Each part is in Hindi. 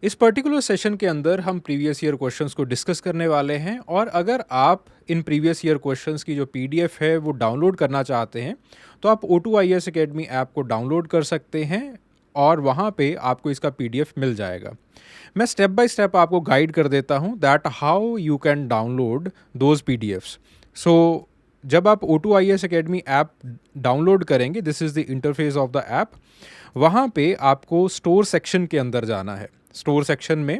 इस पर्टिकुलर सेशन के अंदर हम प्रीवियस ईयर क्वेश्चंस को डिस्कस करने वाले हैं और अगर आप इन प्रीवियस ईयर क्वेश्चंस की जो पीडीएफ है वो डाउनलोड करना चाहते हैं तो आप O2IAS Academy ऐप को डाउनलोड कर सकते हैं और वहाँ पे आपको इसका पीडीएफ मिल जाएगा। मैं स्टेप बाय स्टेप आपको गाइड कर देता हूँ that how you can download those PDFs. So जब आप O2IAS Academy ऐप डाउनलोड करेंगे, this is the interface of the app. वहाँ पे आपको स्टोर सेक्शन के अंदर जाना है। स्टोर सेक्शन में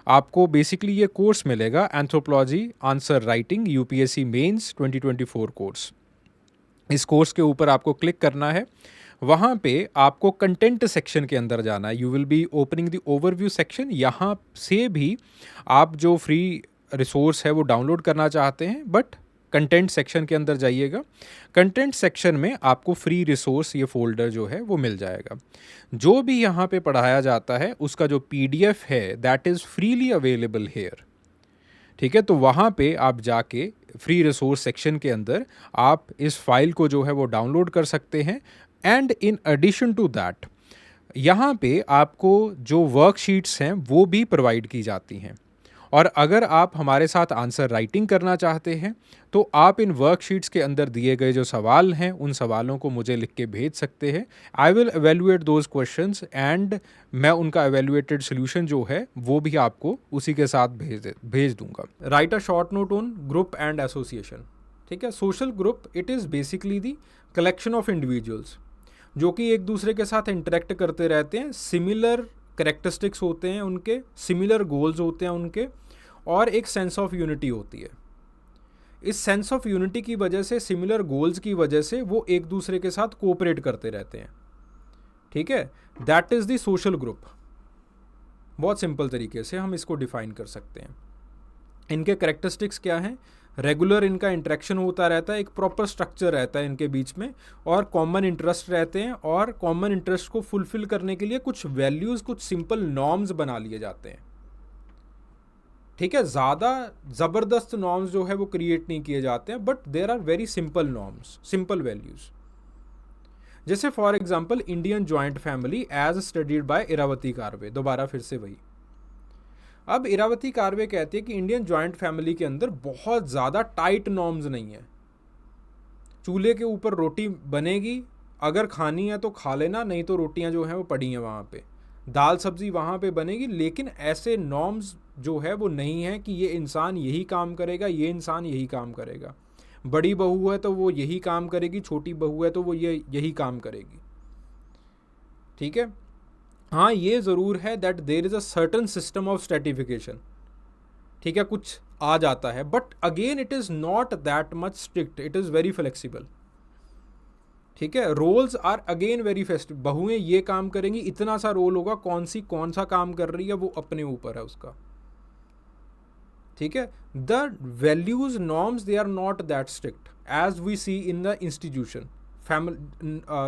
आपको बेसिकली ये कोर्स मिलेगा, anthropology answer writing UPSC mains 2024 course. इस कोर्स के ऊपर आपको क्लिक करना है। वहाँ पे आपको कंटेंट सेक्शन के अंदर जाना है। You will be opening the overview section. यहाँ से भी आप जो फ्री रिसोर्स है वो डाउनलोड करना चाहते हैं, बट कंटेंट सेक्शन के अंदर जाइएगा। कंटेंट सेक्शन में आपको फ्री रिसोर्स ये फोल्डर जो है वो मिल जाएगा। जो भी यहाँ पे पढ़ाया जाता है उसका जो पीडीएफ है that is freely available hair. ठीक है, तो वहाँ पे आप जाके फ्री रिसोर्स सेक्शन के अंदर आप इस फाइल को जो है वो डाउनलोड कर सकते हैं। And in addition to that यहाँ पे आपको जो वर्कशीट्स हैं वो भी प्रोवाइड की जाती हैं। और अगर आप हमारे साथ आंसर राइटिंग करना चाहते हैं तो आप इन वर्कशीट्स के अंदर दिए गए जो सवाल हैं उन सवालों को मुझे लिख के भेज सकते हैं। I will evaluate those questions and मैं उनका एवेल्युएटेड सोल्यूशन जो है वो भी आपको उसी के साथ भेज दूंगा। Right a short note on group and association. ठीक है, social group it is basically the collection of individuals जो कि एक दूसरे के साथ इंटरेक्ट करते रहते हैं। सिमिलर कैरेक्टरिस्टिक्स होते हैं उनके, सिमिलर गोल्स होते हैं उनके, और एक सेंस ऑफ यूनिटी होती है। इस सेंस ऑफ यूनिटी की वजह से, सिमिलर गोल्स की वजह से वो एक दूसरे के साथ कोऑपरेट करते रहते हैं। ठीक है, that is the social group. बहुत सिंपल तरीके से हम इसको डिफाइन कर सकते हैं। इनके कैरेक्टरिस्टिक्स क्या हैं? रेगुलर इनका इंटरेक्शन होता रहता है, एक प्रॉपर स्ट्रक्चर रहता है इनके बीच में, और कॉमन इंटरेस्ट रहते हैं, और कॉमन इंटरेस्ट को फुलफिल करने के लिए कुछ वैल्यूज़, कुछ सिंपल नॉर्म्स बना लिए जाते हैं। ठीक है, ज़्यादा ज़बरदस्त नॉर्म्स जो है वो क्रिएट नहीं किए जाते हैं, but there are very simple norms, simple values. जैसे for example Indian joint family as studied by Irawati Karve. दोबारा फिर से वही। अब इरावती कार्वे कहती है कि इंडियन जॉइंट फैमिली के अंदर बहुत ज़्यादा टाइट नॉर्म्स नहीं है। चूल्हे के ऊपर रोटी बनेगी, अगर खानी है तो खा लेना, नहीं तो रोटियां जो हैं वो पड़ी हैं वहाँ पे। दाल सब्जी वहाँ पे बनेगी, लेकिन ऐसे नॉर्म्स जो है वो नहीं है कि ये इंसान यही काम करेगा, ये इंसान यही काम करेगा। बड़ी बहू है तो वो यही काम करेगी, छोटी बहू है तो वो यही काम करेगी। ठीक है, हाँ ये ज़रूर है that there is a certain system of stratification. ठीक है, कुछ आ जाता है, but again it is not that much strict, it is very flexible. ठीक है, roles are again very festive. बहुएं ये काम करेंगी, इतना सा रोल होगा, कौन सा काम कर रही है वो अपने ऊपर है उसका। ठीक है, the values norms they are not that strict as we see in the institution.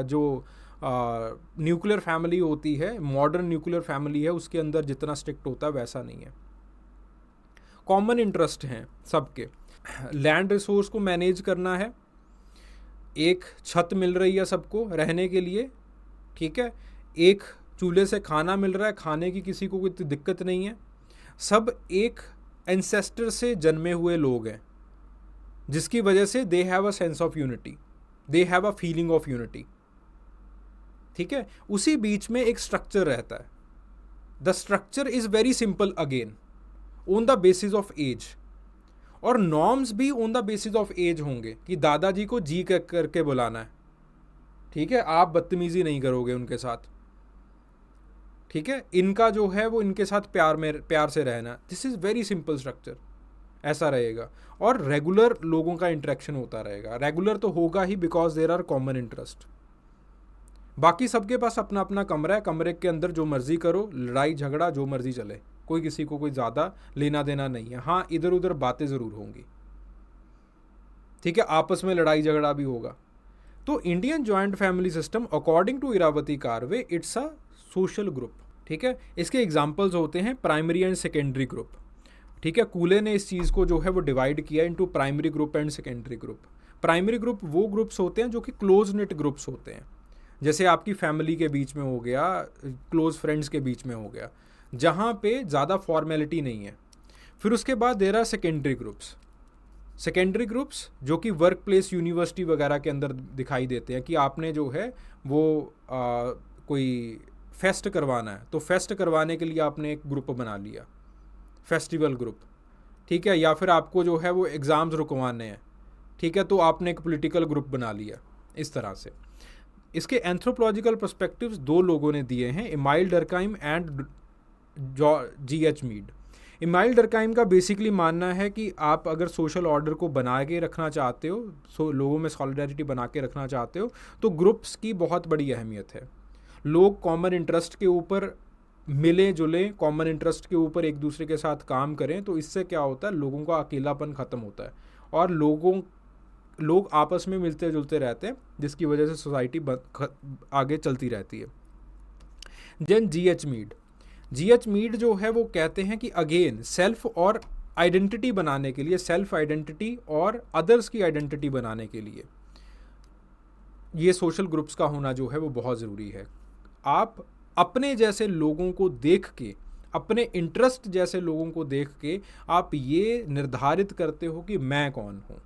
जो न्यूक्लियर फैमिली होती है, मॉडर्न न्यूक्लियर फैमिली है, उसके अंदर जितना स्ट्रिक्ट होता है वैसा नहीं है। कॉमन इंटरेस्ट हैं सबके। लैंड रिसोर्स को मैनेज करना है, एक छत मिल रही है सबको रहने के लिए। ठीक है, एक चूल्हे से खाना मिल रहा है, खाने की किसी को कोई दिक्कत नहीं है। सब एक एंसेस्टर से जन्मे हुए लोग हैं, जिसकी वजह से they have a sense of unity, they have a feeling of unity. ठीक है, उसी बीच में एक स्ट्रक्चर रहता है। The structure is very simple again, on the basis of age, और नॉर्म्स भी on the basis of age होंगे कि दादाजी को जी करके बुलाना है। ठीक है, आप बदतमीजी नहीं करोगे उनके साथ। ठीक है, इनका जो है वो इनके साथ प्यार से रहना। This is very simple structure, ऐसा रहेगा। और रेगुलर लोगों का इंटरेक्शन होता रहेगा। रेगुलर तो होगा ही because there are common interest. बाकी सबके पास अपना अपना कमरा है, कमरे के अंदर जो मर्जी करो, लड़ाई झगड़ा जो मर्जी चले, कोई किसी को कोई ज़्यादा लेना देना नहीं है। हाँ, इधर उधर बातें ज़रूर होंगी। ठीक है, आपस में लड़ाई झगड़ा भी होगा। तो Indian joint family system according to Irawati Karve it's a social group. ठीक है, इसके एग्जाम्पल्स होते हैं प्राइमरी एंड सेकेंडरी ग्रुप। ठीक है, कूले ने इस चीज़ को जो है वो डिवाइड किया into primary group and secondary group. Primary group वो ग्रुप्स होते हैं जो कि क्लोज नेट ग्रुप्स होते हैं, जैसे आपकी फैमिली के बीच में हो गया, क्लोज फ्रेंड्स के बीच में हो गया। जहाँ पे ज़्यादा फॉर्मेलिटी नहीं है। फिर उसके बाद there are secondary groups. Secondary groups जो कि वर्क प्लेस, यूनिवर्सिटी वगैरह के अंदर दिखाई देते हैं कि आपने जो है वो कोई फेस्ट करवाना है, तो फेस्ट करवाने के लिए आपने एक ग्रुप बना लिया, फेस्टिवल ग्रुप, ठीक है। या फिर आपको जो है वो एग्ज़ाम्स रुकवाने हैं, ठीक है, तो आपने एक पॉलिटिकल ग्रुप बना लिया, इस तरह से। इसके एंथ्रोपोलॉजिकल पर्सपेक्टिव्स दो लोगों ने दिए हैं, Emile Durkheim and G.H. Mead. Emile Durkheim का बेसिकली मानना है कि आप अगर सोशल ऑर्डर को बना के रखना चाहते हो, लोगों में सॉलिडारिटी बना के रखना चाहते हो, तो ग्रुप्स की बहुत बड़ी अहमियत है। लोग कॉमन इंटरेस्ट के ऊपर मिले जुले, कॉमन इंटरेस्ट के ऊपर एक दूसरे के साथ काम करें, तो इससे क्या होता है, लोगों का अकेलापन ख़त्म होता है और लोग आपस में मिलते जुलते रहते हैं, जिसकी वजह से सोसाइटी आगे चलती रहती है। Then G.H. मीड जो है वो कहते हैं कि अगेन सेल्फ और आइडेंटिटी बनाने के लिए, सेल्फ आइडेंटिटी और अदर्स की आइडेंटिटी बनाने के लिए ये सोशल ग्रुप्स का होना जो है वो बहुत ज़रूरी है। आप अपने जैसे लोगों को देख के, अपने इंटरेस्ट जैसे लोगों को देख के आप ये निर्धारित करते हो कि मैं कौन हूँ,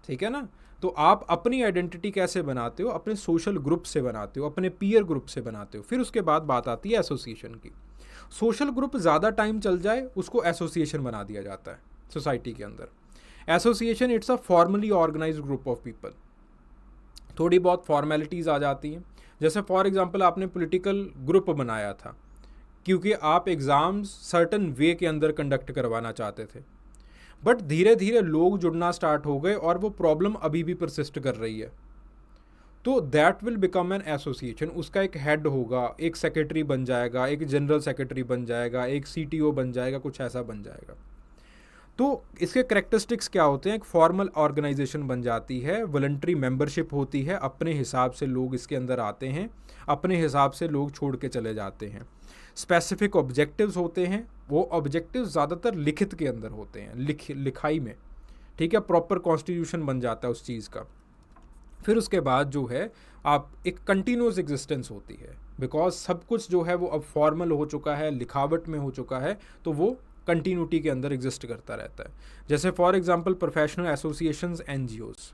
ठीक है ना। तो आप अपनी आइडेंटिटी कैसे बनाते हो, अपने सोशल ग्रुप से बनाते हो, अपने पीयर ग्रुप से बनाते हो। फिर उसके बाद बात आती है एसोसिएशन की। सोशल ग्रुप ज़्यादा टाइम चल जाए उसको एसोसिएशन बना दिया जाता है सोसाइटी के अंदर। Association it's a formally organised group of people. थोड़ी बहुत फॉर्मेलिटीज़ आ जाती हैं, जैसे फॉर एग्जांपल आपने पॉलिटिकल ग्रुप बनाया था क्योंकि आप एग्ज़ाम्स सर्टन वे के अंदर कंडक्ट करवाना चाहते थे, बट धीरे धीरे लोग जुड़ना स्टार्ट हो गए और वो प्रॉब्लम अभी भी परसिस्ट कर रही है, तो that will become an association. उसका एक हेड होगा, एक सेक्रेटरी बन जाएगा, एक जनरल सेक्रेटरी बन जाएगा, एक CTO बन जाएगा, कुछ ऐसा बन जाएगा। तो इसके करेक्टरिस्टिक्स क्या होते हैं, एक फॉर्मल ऑर्गेनाइजेशन बन जाती है, वॉलंटरी मेंबरशिप होती है, अपने हिसाब से लोग इसके अंदर आते हैं, अपने हिसाब से लोग छोड़ के चले जाते हैं। स्पेसिफिक ऑब्जेक्टिव्स होते हैं, वो ऑब्जेक्टिव्स ज़्यादातर लिखित के अंदर होते हैं, लिखाई में, ठीक है, प्रॉपर कॉन्स्टिट्यूशन बन जाता है उस चीज़ का। फिर उसके बाद जो है आप एक कंटिन्यूस एग्जिस्टेंस होती है, बिकॉज सब कुछ जो है वो अब फॉर्मल हो चुका है, लिखावट में हो चुका है, तो वो कंटिन्यूटी के अंदर एग्जिस्ट करता रहता है। जैसे for example professional associations, NGOs।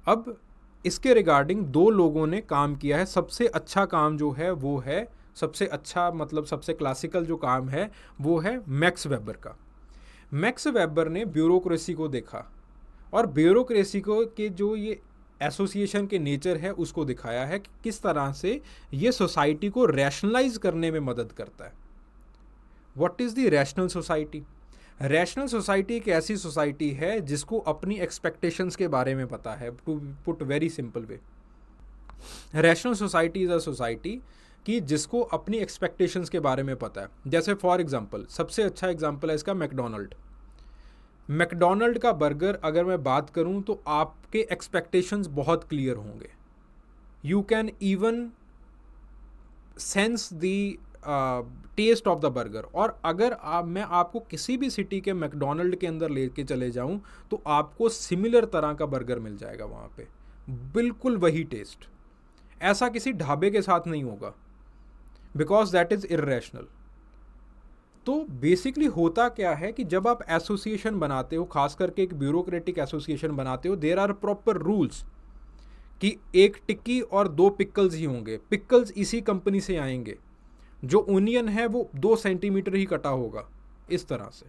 अब इसके रिगार्डिंग दो लोगों ने काम किया है। सबसे अच्छा काम जो है वो है, सबसे अच्छा मतलब सबसे क्लासिकल जो काम है वो है मैक्स वेबर का। मैक्स वेबर ने ब्यूरोक्रेसी को देखा और ब्यूरोक्रेसी को के जो ये एसोसिएशन के नेचर है उसको दिखाया है कि किस तरह से ये सोसाइटी को रैशनलाइज करने में मदद करता है। What is the rational society? Rational society एक ऐसी सोसाइटी है जिसको अपनी एक्सपेक्टेशंस के बारे में पता है। To put very simple way, rational society is a society कि जिसको अपनी एक्सपेक्टेशंस के बारे में पता है। जैसे फॉर एग्जांपल, सबसे अच्छा एग्जांपल है इसका मैकडोनल्ड का बर्गर। अगर मैं बात करूं तो आपके एक्सपेक्टेशंस बहुत क्लियर होंगे, you can even sense the taste of the burger. और अगर मैं आपको किसी भी सिटी के मैकडोनल्ड के अंदर लेके चले जाऊं तो आपको सिमिलर तरह का बर्गर मिल जाएगा वहाँ पे, बिल्कुल वही टेस्ट। ऐसा किसी ढाबे के साथ नहीं होगा, बिकॉज दैट इज़ इर्रेशनल। तो बेसिकली होता क्या है कि जब आप एसोसिएशन बनाते हो, खास करके एक ब्यूरोक्रेटिक एसोसिएशन बनाते हो, देयर आर प्रॉपर रूल्स कि एक टिक्की और 2 पिकल्स ही होंगे। पिकल्स इसी कंपनी से आएंगे, जो ओनियन है वो 2 सेंटीमीटर ही कटा होगा, इस तरह से,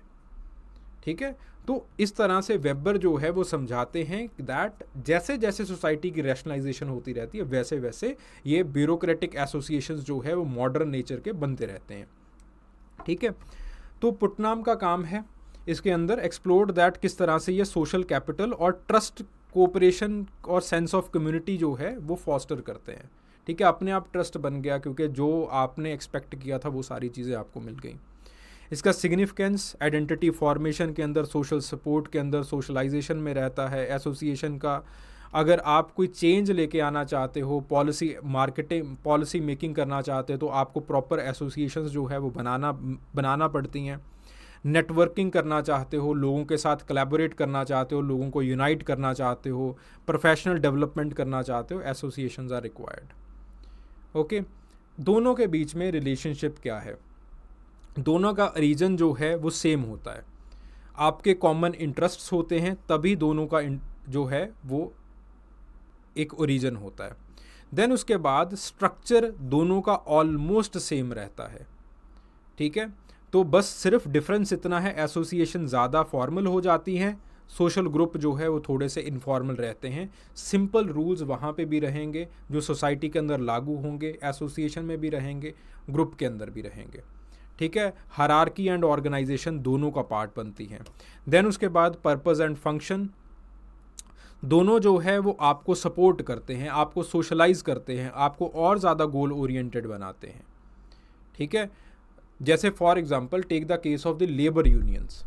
ठीक है। तो इस तरह से वेबर जो है वो समझाते हैं दैट जैसे जैसे सोसाइटी की रैशनलाइजेशन होती रहती है वैसे वैसे ये ब्यूरोक्रेटिक एसोसिएशंस जो है वो मॉडर्न नेचर के बनते रहते हैं, ठीक है। तो पुटनाम का काम है इसके अंदर एक्सप्लोर दैट किस तरह से ये सोशल कैपिटल और ट्रस्ट, कोऑपरेशन और सेंस ऑफ कम्युनिटी जो है वो फॉस्टर करते हैं, ठीक है। अपने आप ट्रस्ट बन गया क्योंकि जो आपने एक्सपेक्ट किया था वो सारी चीज़ें आपको मिल गई। इसका सिग्निफिकेंस आइडेंटिटी फॉर्मेशन के अंदर, सोशल सपोर्ट के अंदर, सोशलाइजेशन में रहता है एसोसिएशन का। अगर आप कोई चेंज लेके आना चाहते हो, पॉलिसी मेकिंग करना चाहते हो, तो आपको प्रॉपर एसोसिएशंस जो है वो बनाना पड़ती हैं। नेटवर्किंग करना चाहते हो, लोगों के साथ कोलैबोरेट करना चाहते हो, लोगों को यूनाइट करना चाहते हो, प्रोफेशनल डेवलपमेंट करना चाहते हो, एसोसिएशंस आर रिक्वायर्ड। ओके, दोनों के बीच में रिलेशनशिप क्या है, दोनों का रीजन जो है वो सेम होता है, आपके कॉमन इंटरेस्ट्स होते हैं, तभी दोनों का जो है वो एक ओरिजिन होता है। देन उसके बाद स्ट्रक्चर दोनों का ऑलमोस्ट सेम रहता है, ठीक है। तो बस सिर्फ डिफरेंस इतना है, एसोसिएशन ज़्यादा फॉर्मल हो जाती हैं, सोशल ग्रुप जो है वो थोड़े से इनफॉर्मल रहते हैं। सिंपल रूल्स वहाँ पे भी रहेंगे जो सोसाइटी के अंदर लागू होंगे, एसोसिएशन में भी रहेंगे, ग्रुप के अंदर भी रहेंगे, ठीक है। हायरार्की एंड ऑर्गेनाइजेशन दोनों का पार्ट बनती हैं। देन उसके बाद पर्पस एंड फंक्शन, दोनों जो है वो आपको सपोर्ट करते हैं, आपको सोशलाइज करते हैं, आपको और ज़्यादा गोल ओरिएंटेड बनाते हैं, ठीक है। जैसे for example take the case of the labour unions,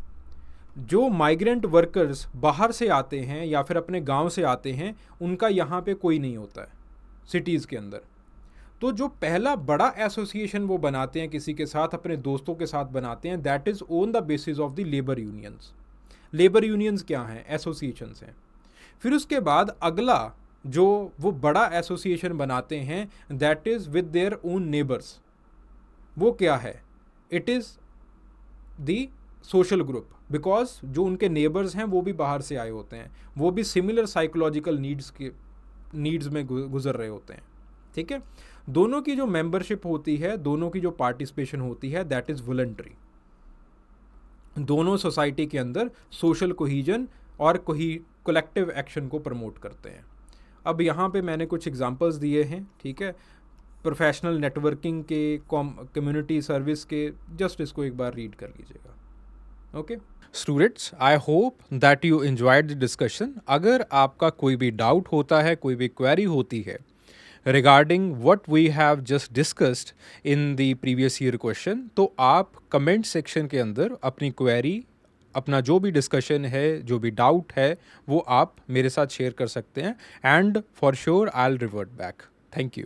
जो माइग्रेंट वर्कर्स बाहर से आते हैं या फिर अपने गांव से आते हैं, उनका यहाँ पे कोई नहीं होता है सिटीज़ के अंदर। तो जो पहला बड़ा एसोसिएशन वो बनाते हैं किसी के साथ, अपने दोस्तों के साथ बनाते हैं, that is on the basis of the labour unions. Labour unions क्या हैं? एसोसिएशंस हैं। फिर उसके बाद अगला जो वो बड़ा एसोसिएशन बनाते हैं, that is with their own neighbours. वो क्या है? It is the social group, because जो उनके नेबर्स हैं वो भी बाहर से आए होते हैं, वो भी सिमिलर साइकोलॉजिकल नीड्स में गुजर रहे होते हैं, ठीक है। दोनों की जो मेंबरशिप होती है, दोनों की जो पार्टिसिपेशन होती है, दैट इज़ वॉलंटरी। दोनों सोसाइटी के अंदर सोशल कोहीजन और कलेक्टिव एक्शन को प्रमोट करते हैं। अब यहाँ पे मैंने कुछ एग्जांपल्स दिए हैं, ठीक है, प्रोफेशनल नेटवर्किंग के, कम्युनिटी सर्विस के, जस्ट इसको एक बार रीड कर लीजिएगा, okay. Students, I hope that you enjoyed the discussion. अगर आपका कोई भी डाउट होता है, कोई भी क्वेरी होती है regarding what we have just discussed in the previous year question, तो आप कमेंट सेक्शन के अंदर अपनी क्वेरी, अपना जो भी डिस्कशन है, जो भी डाउट है, वो आप मेरे साथ शेयर कर सकते हैं, and for sure I will revert back. Thank you.